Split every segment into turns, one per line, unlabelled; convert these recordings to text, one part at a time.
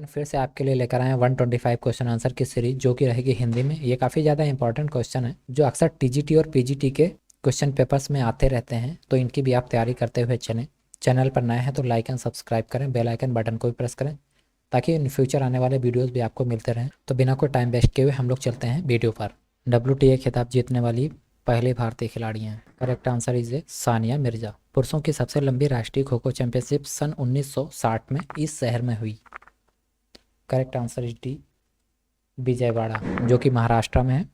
Friend फिर से आपके लिए लेकर आए हैं 125 क्वेश्चन आंसर की सीरीज जो कि रहेगी हिंदी में। ये काफ़ी ज़्यादा इंपॉर्टेंट क्वेश्चन है जो अक्सर टीजीटी और पीजीटी के क्वेश्चन पेपर्स में आते रहते हैं, तो इनकी भी आप तैयारी करते हुए चलें। चैनल पर नए हैं तो लाइक एंड सब्सक्राइब करें, बेल आइकन बटन को भी प्रेस करें ताकि इन फ्यूचर आने वाले वीडियोज़ भी आपको मिलते रहें। तो बिना कोई टाइम वेस्ट किए हुए हम लोग चलते हैं वीडियो पर। WTA खिताब जीतने वाली पहली भारतीय खिलाड़ी हैं। करेक्ट आंसर इज ए सानिया मिर्जा। पुरुषों की सबसे लंबी राष्ट्रीय खो खो चैंपियनशिप सन 1960 में इस शहर में हुई। Correct answer is D, Vijayawada, जो कि महाराष्ट्र में है।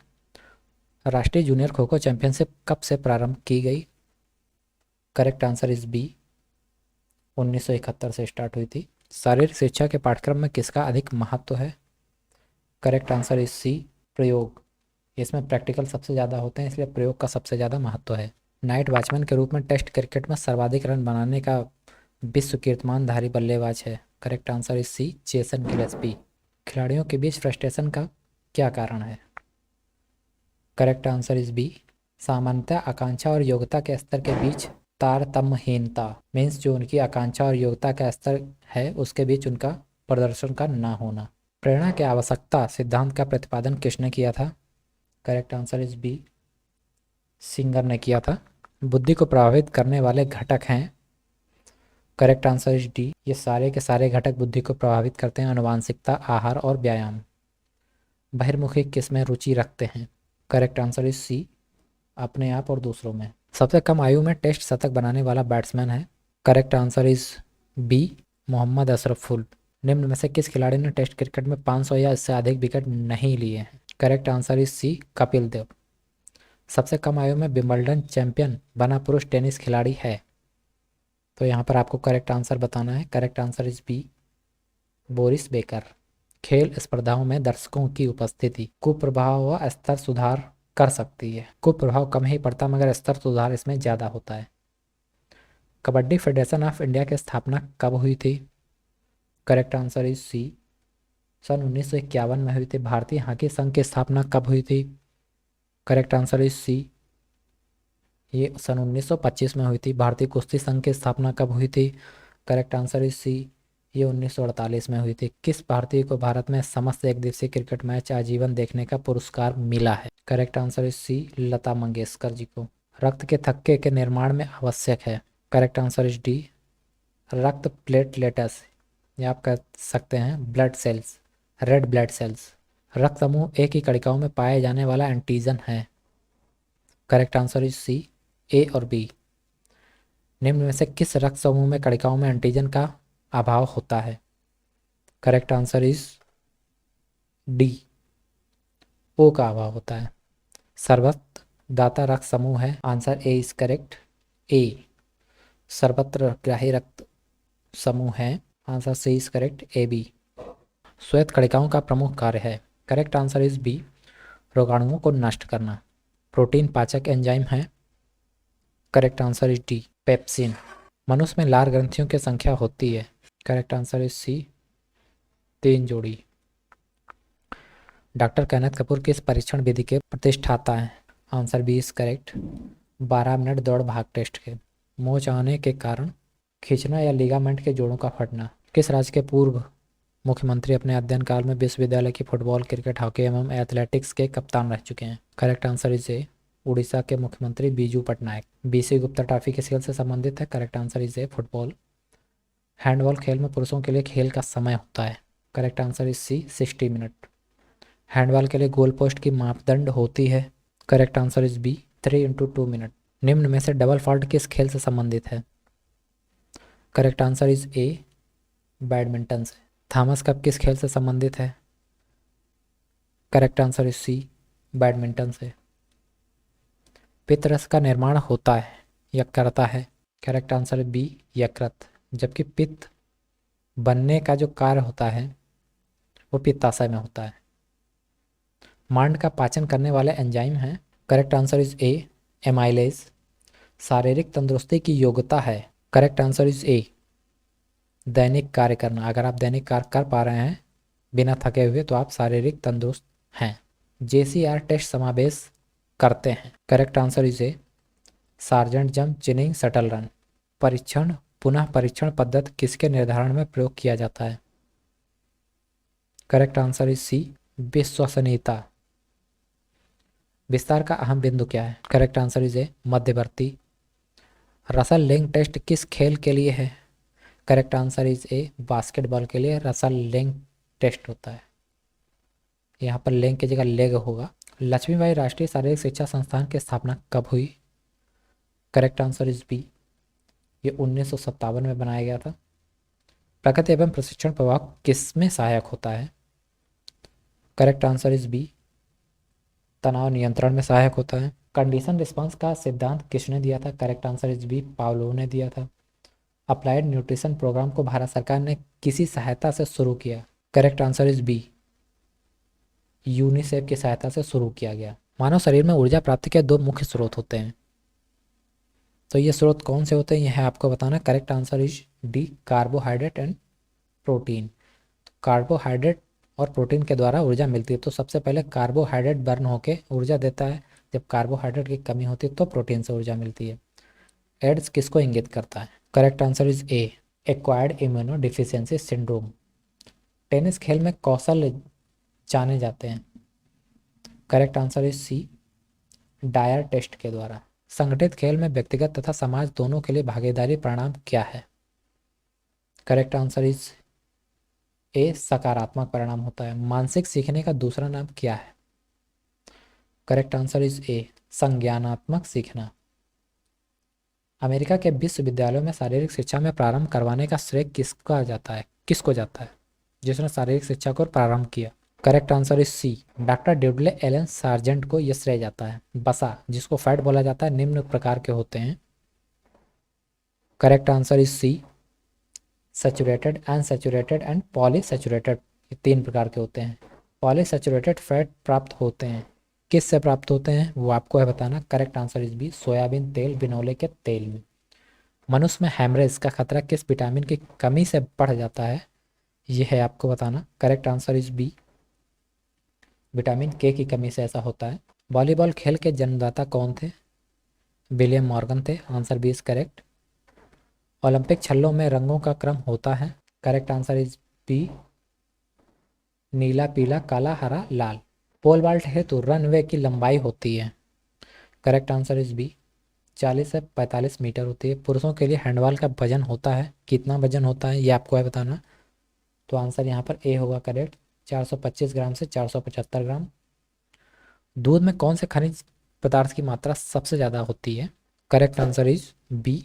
राष्ट्रीय जूनियर खो खो चैंपियनशिप कब से प्रारंभ की गई? करेक्ट आंसर इज बी, 1971 से स्टार्ट हुई थी। शारीरिक शिक्षा के पाठ्यक्रम में किसका अधिक महत्व है? करेक्ट आंसर इज सी, प्रयोग। इसमें प्रैक्टिकल सबसे ज़्यादा होते हैं, इसलिए प्रयोग का सबसे ज़्यादा महत्व है। नाइट वॉचमैन के रूप में टेस्ट क्रिकेट में सर्वाधिक रन बनाने का विश्व कीर्तिमानधारी बल्लेबाज है। Correct answer is C, Jason Gillespie. खिलाड़ियों के बीच फ्रस्ट्रेशन का क्या कारण है? करेक्ट आंसर इज बी, सामान्यतः आकांक्षा और योग्यता के स्तर के बीच तारतम्यहीनता। मीन्स जो उनकी आकांक्षा और योग्यता का स्तर है उसके बीच उनका प्रदर्शन का ना होना। प्रेरणा की आवश्यकता सिद्धांत का प्रतिपादन किसने किया था? Correct answer is B, Singer ने किया था। बुद्धि को प्रभावित करने वाले घटक हैं। करेक्ट आंसर इज डी, ये सारे के सारे घटक बुद्धि को प्रभावित करते हैं। आनुवांशिकता, आहार और व्यायाम। बहिर्मुखी किस में रुचि रखते हैं? करेक्ट आंसर इज सी, अपने आप और दूसरों में। सबसे कम आयु में टेस्ट शतक बनाने वाला बैट्समैन है। Correct answer is B, Mohammad Ashraful. निम्न में से किस खिलाड़ी ने टेस्ट क्रिकेट में 500 या इससे अधिक विकेट नहीं लिए हैं? Correct answer is C, Kapil Dev. सबसे कम आयु में विंबलडन चैंपियन बना पुरुष टेनिस खिलाड़ी है? तो यहाँ पर आपको करेक्ट आंसर बताना है। Correct answer is B, Boris Becker. खेल स्पर्धाओं में दर्शकों की उपस्थिति कुप्रभाव व स्तर सुधार कर सकती है। कुप्रभाव कम ही पड़ता मगर स्तर सुधार इसमें ज़्यादा होता है। कबड्डी फेडरेशन ऑफ इंडिया की स्थापना कब हुई थी? करेक्ट आंसर इज सी, सन 1951 में हुई थी। भारतीय हॉकी संघ की स्थापना कब हुई थी? करेक्ट आंसर इज सी, ये सन 1925 में हुई थी। भारतीय कुश्ती संघ की स्थापना कब हुई थी? करेक्ट आंसर इज सी, ये 1948 में हुई थी। किस भारतीय को भारत में समस्त एक दिवसीय क्रिकेट मैच आजीवन देखने का पुरस्कार मिला है? करेक्ट आंसर इज सी, लता मंगेशकर जी को। रक्त के थक्के के निर्माण में आवश्यक है? करेक्ट आंसर इज डी, रक्त प्लेटलेट्स, या आप कह सकते हैं blood cells, red blood cells. रक्त समूह ए की कणिकाओं में पाए जाने वाला एंटीजन है? करेक्ट आंसर इज सी, ए और बी। निम्न में से किस रक्त समूह में कणिकाओं में एंटीजन का अभाव होता है? Correct answer is D, O का अभाव होता है। सर्वत्र दाता रक्त समूह है। Answer A is correct, A. सर्वत्र ग्राही रक्त समूह है। Answer C is correct, A B. श्वेत कणिकाओं का प्रमुख कार्य है? करेक्ट आंसर इज बी, रोगाणुओं को नष्ट करना। प्रोटीन पाचक एंजाइम है? Correct answer is D, pepsin. मनुष्य में लार ग्रंथियों की संख्या होती है? करेक्ट आंसर इज सी, 3 जोड़ी। डॉक्टर कन्नत कपूर किस परीक्षण विधि के प्रतिष्ठाता हैं? Answer B is correct, 12 minute दौड़ भाग टेस्ट के। मोच आने के कारण खींचना या लिगामेंट के जोड़ों का फटना। किस राज्य के पूर्व मुख्यमंत्री अपने अध्ययन काल में विश्वविद्यालय की फुटबॉल, क्रिकेट, हॉकी एवं एथलेटिक्स के कप्तान रह चुके हैं? करेक्ट आंसर इज ए, उड़ीसा के मुख्यमंत्री बीजू पटनायक। BC गुप्ता ट्रॉफी किस खेल से संबंधित है? Correct answer is A, football. Handball खेल में पुरुषों के लिए खेल का समय होता है? Correct answer is C, 60 minute. Handball के लिए गोल पोस्ट की मापदंड होती है? Correct answer is B, 3x2 minute. निम्न में से डबल फॉल्ट किस खेल से संबंधित है? Correct answer is A, badminton से। थॉमस कप किस खेल से संबंधित है? Correct answer is C, badminton से। पित्तरस का निर्माण होता है या करता है? करेक्ट आंसर बी, यकृत। जबकि पित्त बनने का जो कार्य होता है वो पित्ताशय में होता है। मांड का पाचन करने वाले एंजाइम हैं? Correct answer is A, amylase. शारीरिक तंदुरुस्ती की योग्यता है? करेक्ट आंसर इज ए, दैनिक कार्य करना। अगर आप दैनिक कार्य कर पा रहे हैं बिना थके हुए तो आप शारीरिक तंदुरुस्त हैं। JCR टेस्ट समावेश करते हैं? Correct answer is A, Sargent jump, chinning, shuttle run. परीक्षण पुनः परीक्षण पद्धति किसके निर्धारण में प्रयोग किया जाता है? करेक्ट आंसर इज सी, विश्वसनीयता। विस्तार का अहम बिंदु क्या है? करेक्ट आंसर इज ए, मध्यवर्ती। रसल लिंक टेस्ट किस खेल के लिए है? Correct answer is A, basketball के लिए रसल लिंक टेस्ट होता है। यहाँ पर लिंक की जगह लेग होगा। लक्ष्मीबाई राष्ट्रीय शारीरिक शिक्षा संस्थान की स्थापना कब हुई? करेक्ट आंसर इज बी, ये 1957 में बनाया गया था। प्रकृति एवं प्रशिक्षण प्रभाव किस में सहायक होता है? करेक्ट आंसर इज बी, तनाव नियंत्रण में सहायक होता है। कंडीशन रिस्पांस का सिद्धांत किसने दिया था? Correct answer is B, Pavlov ने दिया था। अप्लाइड न्यूट्रिशन प्रोग्राम को भारत सरकार ने किसी सहायता से शुरू किया? Correct answer is B, UNICEF की सहायता से शुरू किया गया। मानव शरीर में ऊर्जा प्राप्ति के दो मुख्य स्रोत होते हैं, तो ये स्रोत कौन से होते हैं यह है आपको बताना। Correct answer is D, carbohydrate and protein. Carbohydrate और प्रोटीन के द्वारा ऊर्जा मिलती है, तो सबसे पहले कार्बोहाइड्रेट बर्न होकर ऊर्जा देता है। जब कार्बोहाइड्रेट की कमी होती है तो प्रोटीन से ऊर्जा मिलती है। एड्स किसको इंगित करता है? Correct answer is A, acquired immunodeficiency syndrome. Tennis खेल में कौशल जाने जाते हैं? Correct answer is C, Dyer test के द्वारा। संगठित खेल में व्यक्तिगत तथा समाज दोनों के लिए भागीदारी परिणाम क्या है? करेक्ट आंसर इज ए, सकारात्मक परिणाम होता है। मानसिक सीखने का दूसरा नाम क्या है? करेक्ट आंसर इज ए, संज्ञानात्मक सीखना। अमेरिका के विश्वविद्यालयों में शारीरिक शिक्षा में प्रारंभ करवाने का श्रेय किसको जाता है जिसने शारीरिक शिक्षा को प्रारंभ किया? Correct answer is C, doctor Dudley Allen Sargent को यह श्रेय जाता है। बसा, जिसको फैट बोला जाता है, निम्न प्रकार के होते हैं। Correct answer is C, saturated, unsaturated and polyunsaturated, ये 3 प्रकार के होते हैं। पॉलीसैचुरेटेड फैट प्राप्त होते हैं, किस से प्राप्त होते हैं वो आपको है बताना। Correct answer is B, soybean तेल, बिनोले के तेल में। मनुष्य में हेमरेज का खतरा किस विटामिन की कमी से बढ़ जाता है? यह है आपको बताना। Correct answer is B, vitamin K की कमी से ऐसा होता है। वॉलीबॉल खेल के जन्मदाता कौन थे? विलियम मॉर्गन थे। Answer B is correct. Olympic छल्लों में रंगों का क्रम होता है? करेक्ट आंसर इज बी, नीला, पीला, काला, हरा, लाल। पोल वाल्ट हेतु रनवे की लंबाई होती है? करेक्ट आंसर इज बी, 40 से 45 मीटर होती है। पुरुषों के लिए हैंडबॉल का वजन होता है, कितना वजन होता है ये आपको है बताना। तो आंसर यहाँ पर ए होगा करेक्ट, 425 ग्राम से 475 ग्राम। दूध में कौन से खनिज पदार्थ की मात्रा सबसे ज़्यादा होती है? करेक्ट आंसर इज बी,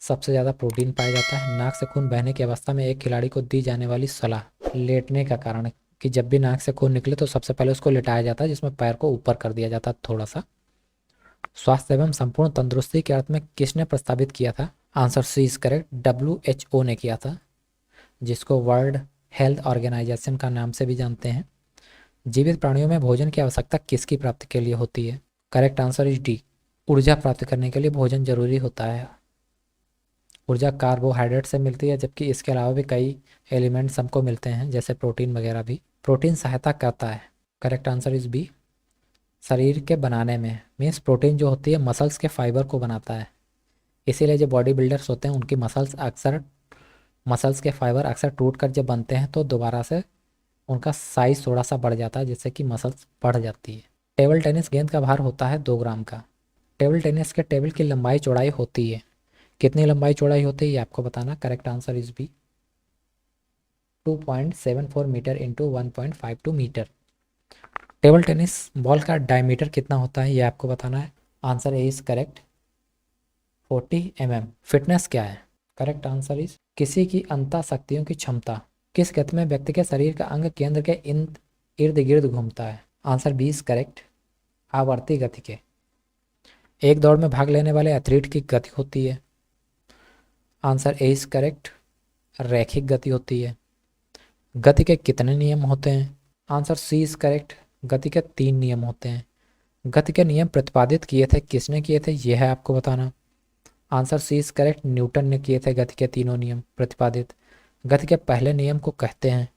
सबसे ज़्यादा प्रोटीन पाया जाता है। नाक से खून बहने की अवस्था में एक खिलाड़ी को दी जाने वाली सलाह लेटने का कारण है कि जब भी नाक से खून निकले तो सबसे पहले उसको लिटाया जाता है, जिसमें पैर को ऊपर कर दिया जाता है थोड़ा सा। स्वास्थ्य एवं संपूर्ण तंदुरुस्ती के अर्थ में किसने प्रस्तावित किया था? Answer C is correct, WHO ने किया था, जिसको वर्ल्ड हेल्थ ऑर्गेनाइजेशन का नाम से भी जानते हैं। जीवित प्राणियों में भोजन की आवश्यकता किसकी प्राप्ति के लिए होती है? करेक्ट आंसर इज डी, ऊर्जा प्राप्त करने के लिए भोजन जरूरी होता है। ऊर्जा कार्बोहाइड्रेट से मिलती है, जबकि इसके अलावा भी कई एलिमेंट्स हमको मिलते हैं जैसे प्रोटीन वगैरह भी। प्रोटीन सहायता करता है? करेक्ट आंसर इज बी, शरीर के बनाने में। मीन्स प्रोटीन जो होती है मसल्स के फाइबर को बनाता है, इसीलिए जो बॉडी बिल्डर्स होते हैं उनकी मसल्स के फाइबर अक्सर टूट कर जब बनते हैं तो दोबारा से उनका साइज थोड़ा सा बढ़ जाता है, जिससे कि मसल्स बढ़ जाती है। टेबल टेनिस गेंद का भार होता है 2 ग्राम का। टेबल टेनिस के टेबल की लंबाई चौड़ाई होती है, कितनी लंबाई चौड़ाई होती है ये आपको बताना। Correct answer is B, 2.74 metre into 1.52 metre. Table tennis ball का डायमीटर कितना होता है ये आपको बताना है। Answer A is correct, 40 mm। Fitness क्या है? करेक्ट आंसर इज किसी की अंतः शक्तियों की क्षमता। किस गति में व्यक्ति के शरीर का अंग केंद्र के इर्द गिर्द घूमता है? आंसर बी इज करेक्ट, आवर्ती गति के। एक दौड़ में भाग लेने वाले एथलीट की गति होती है? आंसर ए इज करेक्ट, रैखिक गति होती है। गति के कितने नियम होते हैं? आंसर सी इज करेक्ट, गति के 3 नियम होते हैं। गति के नियम प्रतिपादित किए थे किसने किए थे यह है आपको बताना। Answer C is correct, Newton ने किए थे गति के तीनों नियम प्रतिपादित। गति के पहले नियम को कहते हैं,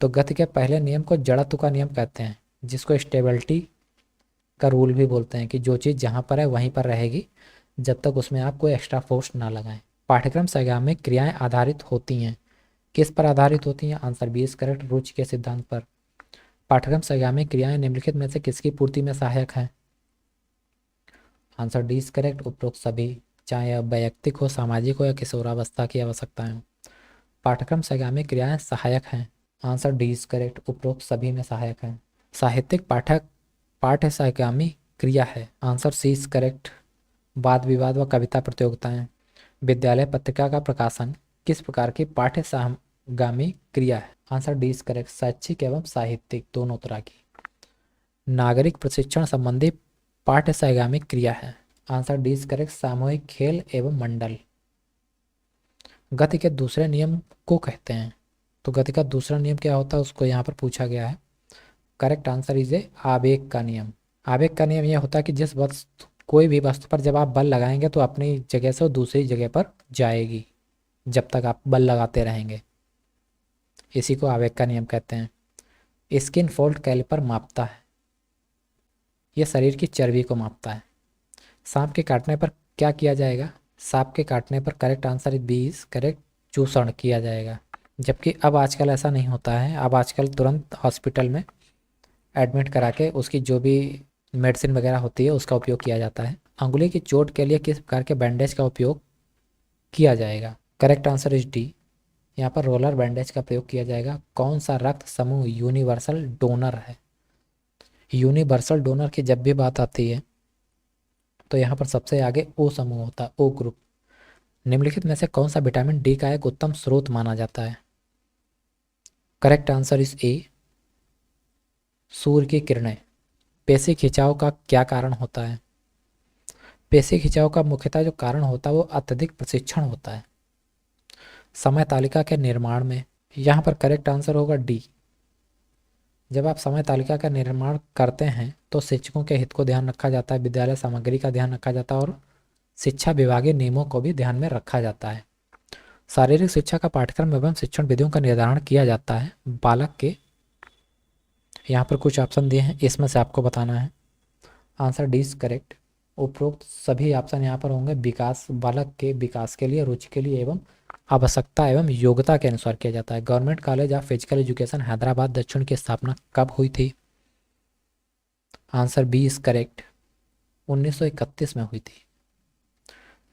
तो गति के पहले नियम को जड़त्व का नियम कहते हैं, जिसको स्टेबिलिटी का रूल भी बोलते हैं, कि जो चीज़ जहाँ पर है वहीं पर रहेगी जब तक उसमें आप कोई एक्स्ट्रा फोर्स ना लगाएं। पाठ्यक्रम संज्ञा में क्रियाएं आधारित होती हैं, किस पर आधारित होती हैं? आंसर बी इज करेक्ट, रुचि के सिद्धांत पर। पाठ्यक्रम संगामी क्रियाएं निम्नलिखित में से किसकी पूर्ति में सहायक हैं? आंसर डी इज करेक्ट, उपरोक्त सभी, चाहे यह वैयक्तिक हो, सामाजिक हो या किशोरावस्था की आवश्यकताएं हो। पाठ्यक्रम संगामी क्रियाएं सहायक हैं। आंसर डी इज करेक्ट, उपरोक्त सभी में सहायक हैं। साहित्यिक पाठक पाठ्य संगामी क्रिया है। आंसर सी इज करेक्ट, वाद विवाद व कविता प्रतियोगिताएं। विद्यालय पत्रिका का प्रकाशन किस प्रकार की पाठ्य संगामी क्रिया है? आंसर डी इज करेक्ट, शैक्षिक एवं साहित्यिक दोनों तरह की। नागरिक प्रशिक्षण संबंधी पाठ्य संगामी क्रिया है। आंसर डी इज करेक्ट, सामूहिक खेल एवं मंडल। गति के दूसरे नियम को कहते हैं, तो गति का दूसरा नियम क्या होता है उसको यहाँ पर पूछा गया है। करेक्ट आंसर इज ए आवेग का नियम। आवेग का नियम यह होता है कि जिस वस्तु कोई भी वस्तु पर जब आप बल लगाएंगे तो अपनी जगह से वो दूसरी जगह पर जाएगी जब तक आप बल लगाते रहेंगे, इसी को आवेग का नियम कहते हैं। स्किन फोल्ड कैलिपर मापता है, यह शरीर की चर्बी को मापता है। सांप के काटने पर क्या किया जाएगा? सांप के काटने पर correct answer B is correct, चूषण किया जाएगा। जबकि अब आजकल ऐसा नहीं होता है, अब आजकल तुरंत हॉस्पिटल में एडमिट करा के उसकी जो भी मेडिसिन वगैरह होती है उसका उपयोग किया जाता है। अंगुली की चोट के लिए किस प्रकार के बैंडेज का उपयोग किया जाएगा? करेक्ट आंसर इज डी, यहाँ पर रोलर बैंडेज का प्रयोग किया जाएगा। कौन सा रक्त समूह यूनिवर्सल डोनर है? यूनिवर्सल डोनर की जब भी बात आती है तो यहाँ पर सबसे आगे ओ समूह होता है, ओ ग्रुप। निम्नलिखित में से कौन सा विटामिन डी का एक उत्तम स्रोत माना जाता है? करेक्ट आंसर इज ए, सूर्य की किरणें। पेशी खिंचाव का क्या कारण होता है? पेशी खिंचाव का मुख्यतः जो कारण होता है वो अत्यधिक प्रशिक्षण होता है। समय तालिका के निर्माण में, यहाँ पर करेक्ट आंसर होगा डी। जब आप समय तालिका का निर्माण करते हैं तो शिक्षकों के हित को ध्यान रखा जाता है, विद्यालय सामग्री का ध्यान रखा जाता है और शिक्षा विभागीय नियमों को भी ध्यान में रखा जाता है। शारीरिक शिक्षा का पाठ्यक्रम एवं शिक्षण विधियों का निर्धारण किया जाता है बालक के, यहाँ पर कुछ ऑप्शन दिए हैं, इसमें से आपको बताना है। आंसर डी इज करेक्ट, उपरोक्त सभी ऑप्शन यहाँ पर होंगे विकास, बालक के विकास के लिए, रुचि के लिए एवं आवश्यकता एवं योग्यता के अनुसार किया जाता है। Government college of physical education Hyderabad दक्षिण की स्थापना कब हुई थी? आंसर बी इज करेक्ट, 1931 में हुई थी।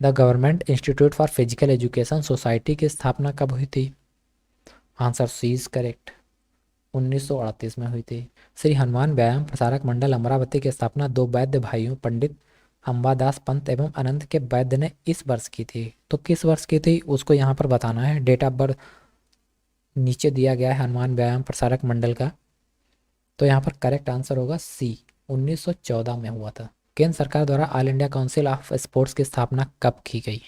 The government institute for physical education society की स्थापना कब हुई थी? आंसर सी इज करेक्ट, 1938 में हुई थी। श्री हनुमान व्यायाम प्रसारक मंडल अमरावती की स्थापना दो वैद्य भाइयों पंडित अंबादास पंत एवं अनंत के वैद्य ने इस वर्ष की थी, तो किस वर्ष की थी उसको यहाँ पर बताना है। डेट ऑफ बर्थ नीचे दिया गया है हनुमान व्यायाम प्रसारक मंडल का, तो यहाँ पर करेक्ट आंसर होगा सी, 1914 में हुआ था। केंद्र सरकार द्वारा all India council of sports की स्थापना कब की गई?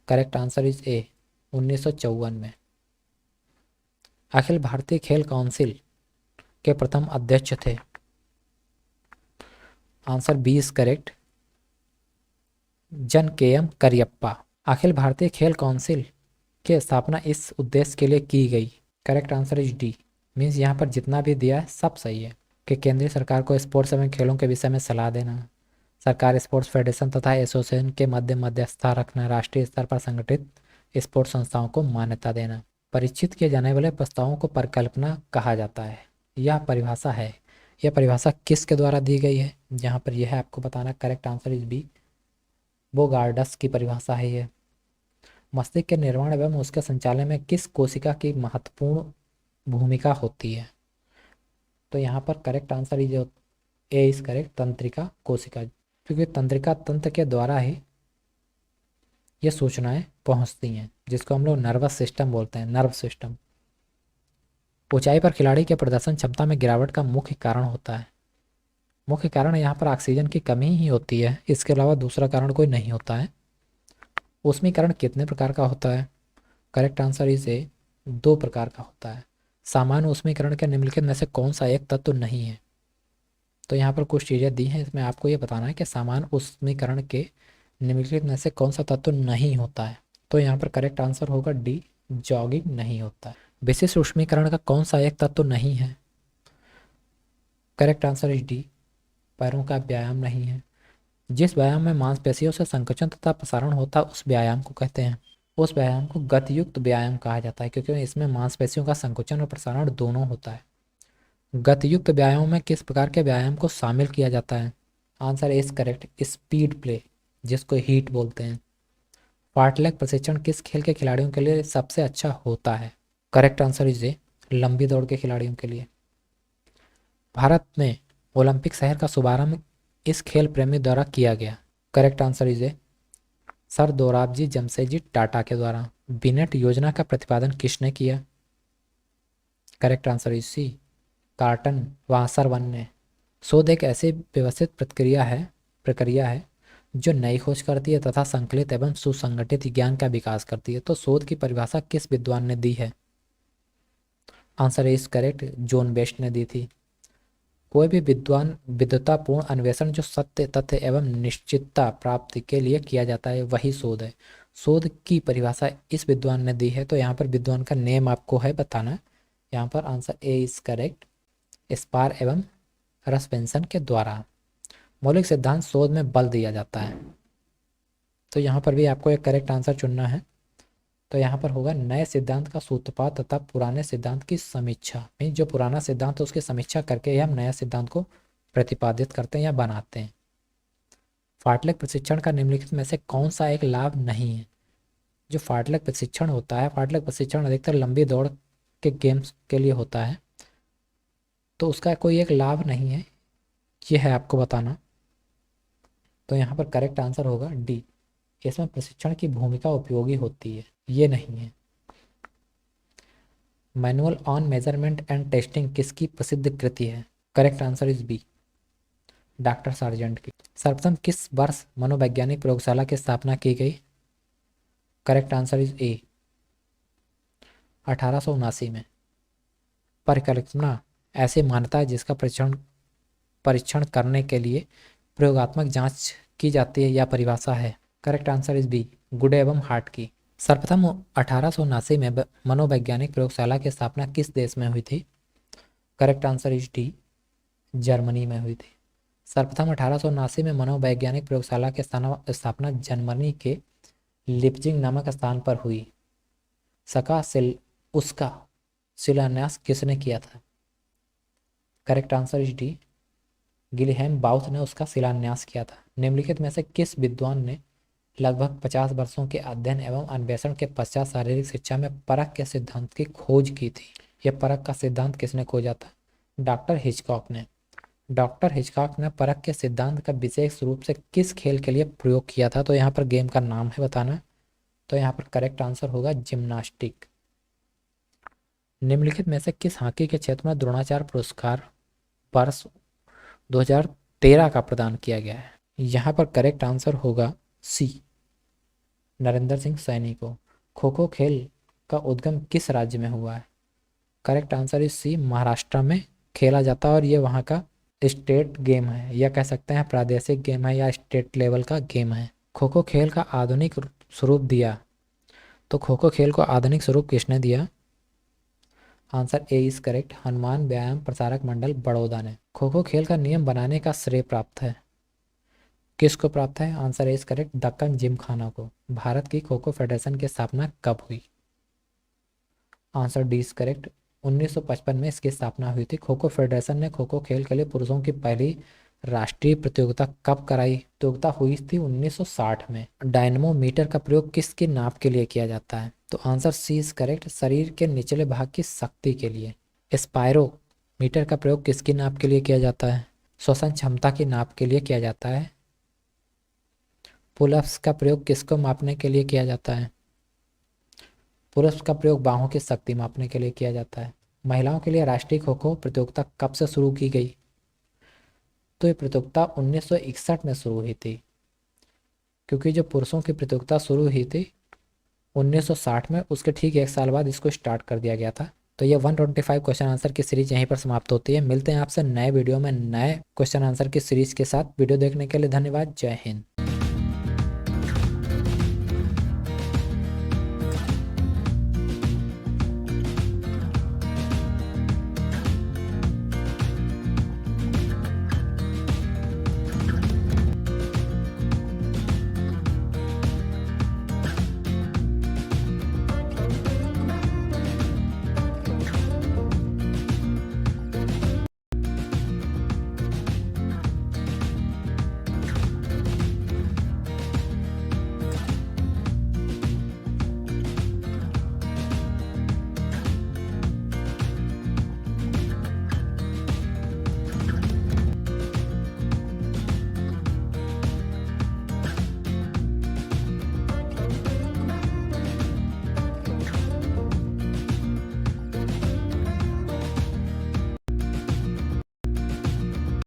करेक्ट आंसर इज ए, 1954 में। अखिल भारतीय खेल काउंसिल के प्रथम अध्यक्ष थे? आंसर बी इज करेक्ट, जन के एम करियप्पा। अखिल भारतीय खेल काउंसिल की स्थापना इस उद्देश्य के लिए की गई? Correct answer is D, means यहाँ पर जितना भी दिया है सब सही है कि केंद्रीय सरकार को स्पोर्ट्स एवं खेलों के विषय में सलाह देना, सरकार स्पोर्ट्स फेडरेशन तथा एसोसिएशन के मध्य मध्यस्थता रखना, राष्ट्रीय स्तर पर संगठित स्पोर्ट्स संस्थाओं को मान्यता देना। परीक्षित किए जाने वाले प्रस्तावों को परिकल्पना कहा जाता है, यह परिभाषा है। यह परिभाषा किसके द्वारा दी गई है? जहाँ पर यह है आपको बताना। Correct answer is B, Bogardus की परिभाषा है यह। मस्तिष्क के निर्माण एवं उसके संचालन में किस कोशिका की महत्वपूर्ण भूमिका होती है? तो यहाँ पर correct answer is A is correct, तंत्रिका कोशिका, क्योंकि तंत्रिका तंत्र के द्वारा ही ये सूचनाएं पहुंचती हैं, जिसको हम लोग नर्वस सिस्टम बोलते हैं, नर्व सिस्टम। ऊंचाई पर खिलाड़ी के प्रदर्शन क्षमता में गिरावट का मुख्य कारण होता है? मुख्य कारण यहाँ पर ऑक्सीजन की कमी ही होती है, इसके अलावा दूसरा कारण कोई नहीं होता है। ऊष्मीकरण कितने प्रकार का होता है? करेक्ट आंसर इज ए, 2 प्रकार का होता है। सामान्य ऊष्मीकरण के निम्नलिखित में से कौन सा एक तत्व नहीं है? तो यहाँ पर कुछ चीज़ें दी हैं, इसमें आपको ये बताना है कि सामान्य ऊष्मीकरण के निम्नलिखित में से कौन सा तत्व नहीं होता है। तो यहाँ पर करेक्ट आंसर होगा डी, जॉगिंग नहीं होता है। विशिष्ट ऊष्मीकरण का कौन सा एक तत्व नहीं है? करेक्ट आंसर इज डी, पैरों का व्यायाम नहीं है। जिस व्यायाम में मांसपेशियों से संकुचन तथा प्रसारण होता है उस व्यायाम को कहते हैं? उस व्यायाम को गतियुक्त व्यायाम कहा जाता है क्योंकि इसमें मांसपेशियों का संकुचन और प्रसारण दोनों होता है। गतियुक्त व्यायाम में किस प्रकार के व्यायाम को शामिल किया जाता है? Answer is correct, speed play, जिसको हीट बोलते हैं। फाटलैग प्रशिक्षण किस खेल के खिलाड़ियों के लिए सबसे अच्छा होता है? करेक्ट आंसर इज ए, लंबी दौड़ के खिलाड़ियों के लिए। भारत में ओलंपिक शहर का शुभारंभ इस खेल प्रेमी द्वारा किया गया। Correct answer is A, Sir Dorabji Jamshedji Tata के द्वारा। बिनेट योजना का प्रतिपादन किसने किया? Correct answer is C, Carleton Washburne ने। शोध एक ऐसी व्यवस्थित प्रक्रिया है जो नई खोज करती है तथा संकलित एवं सुसंगठित ज्ञान का विकास करती है। तो शोध की परिभाषा किस विद्वान ने दी है? Answer is correct, John best ने दी थी। कोई भी विद्वान विद्वतापूर्ण अन्वेषण जो सत्य तथ्य एवं निश्चितता प्राप्ति के लिए किया जाता है वही शोध है। शोध की परिभाषा इस विद्वान ने दी है, तो यहाँ पर विद्वान का नेम आपको है बताना। यहाँ पर answer A is correct, spar एवं रसबेंसन के द्वारा। मौलिक सिद्धांत शोध में बल दिया जाता है, तो यहाँ पर भी आपको एक करेक्ट आंसर चुनना है। तो यहाँ पर होगा नए सिद्धांत का सूत्रपात तथा पुराने सिद्धांत की समीक्षा। मीन जो पुराना सिद्धांत है उसकी समीक्षा करके ही हम नया सिद्धांत को प्रतिपादित करते हैं या बनाते हैं। फाटलैग प्रशिक्षण का निम्नलिखित में से कौन सा एक लाभ नहीं है? जो फाटलैग प्रशिक्षण होता है, फाटलैग प्रशिक्षण अधिकतर लंबी दौड़ के गेम्स के लिए होता है, तो उसका कोई एक लाभ नहीं है, ये है आपको बताना। तो यहाँ पर करेक्ट आंसर होगा डी, इसमें प्रशिक्षण की भूमिका उपयोगी होती है, ये नहीं है। Manual on measurement and testing किसकी प्रसिद्ध कृति है? Correct answer is B, doctor Sargent की। सर्वप्रथम किस वर्ष मनोवैज्ञानिक प्रयोगशाला की स्थापना की गई? करेक्ट आंसर इज ए, 1879 में। परिकल्पना ऐसी मान्यता है जिसका परीक्षण करने के लिए प्रयोगात्मक जांच की जाती है या परिभाषा है? Correct answer is B, Goode एवं हार्ट की। सर्वप्रथम 1879 में मनोवैज्ञानिक प्रयोगशाला की स्थापना किस देश में हुई थी? Correct answer is D, Germany में हुई थी। सर्वप्रथम 1879 में मनोवैज्ञानिक प्रयोगशाला की स्थापना जर्मनी के लिप्जिंग नामक स्थान पर हुई। उसका शिलान्यास किसने किया था? करेक्ट आंसर इज डी, गिलहेम बाउथ ने उसका शिलान्यास किया था। निम्नलिखित में से किस विद्वान ने लगभग 50 वर्षों के अध्ययन एवं अन्वेषण के पश्चात शारीरिक शिक्षा में परख के सिद्धांत की खोज की थी? यह परख का सिद्धांत किसने खोजा था? डॉक्टर हिचकॉक ने। डॉक्टर हिचकॉक ने परख के सिद्धांत का विशेष रूप से किस खेल के लिए प्रयोग किया था? तो यहाँ पर गेम का नाम है बताना। तो यहाँ पर करेक्ट आंसर होगा जिम्नास्टिक। निम्नलिखित में से किस हॉकी के क्षेत्र में द्रोणाचार्य पुरस्कार वर्ष 2013 का प्रदान किया गया है? यहाँ पर करेक्ट आंसर होगा सी, नरेंद्र सिंह सैनी को। खो खो खेल का उद्गम किस राज्य में हुआ है? Correct answer is C, Maharashtra में खेला जाता है और ये वहाँ का स्टेट गेम है, या कह सकते हैं प्रादेशिक गेम है या स्टेट लेवल का गेम है। खो खो खेल का आधुनिक स्वरूप दिया, तो खो खो खेल को आधुनिक स्वरूप किसने दिया? Answer A is correct, Hanuman व्यायाम प्रसारक मंडल बड़ौदा ने। खो खो खेल का नियम बनाने का श्रेय प्राप्त है, किसको प्राप्त है? Answer A is correct, Deccan Gymkhana को। भारत की खो खो फेडरेशन की स्थापना कब हुई? आंसर डी इज करेक्ट, 1955 में इसकी स्थापना हुई थी। खो खो फेडरेशन ने खो खो खेल के लिए पुरुषों की पहली राष्ट्रीय प्रतियोगिता कब कराई? प्रतियोगिता हुई थी 1960 में। डायनमोमीटर का प्रयोग किसके नाप के लिए किया जाता है? तो आंसर सी इज करेक्ट, शरीर के निचले भाग की शक्ति के लिए। स्पायरोमीटर का प्रयोग किसकी नाप के लिए किया जाता है? श्वसन क्षमता की नाप के लिए किया जाता है। पुलअप्स का प्रयोग किसको मापने के लिए किया जाता है? पुलअप्स का प्रयोग बाहों की शक्ति मापने के लिए किया जाता है। महिलाओं के लिए राष्ट्रीय खो खो प्रतियोगिता कब से शुरू की गई? तो ये प्रतियोगिता 1961 में शुरू हुई थी, क्योंकि जो पुरुषों की प्रतियोगिता शुरू हुई थी 1960 में, उसके ठीक एक साल बाद इसको स्टार्ट कर दिया गया था। तो ये 125 क्वेश्चन आंसर की सीरीज यहीं पर समाप्त होती है। मिलते हैं आपसे नए वीडियो में नए क्वेश्चन आंसर की सीरीज के साथ। वीडियो देखने के लिए धन्यवाद। जय हिंद।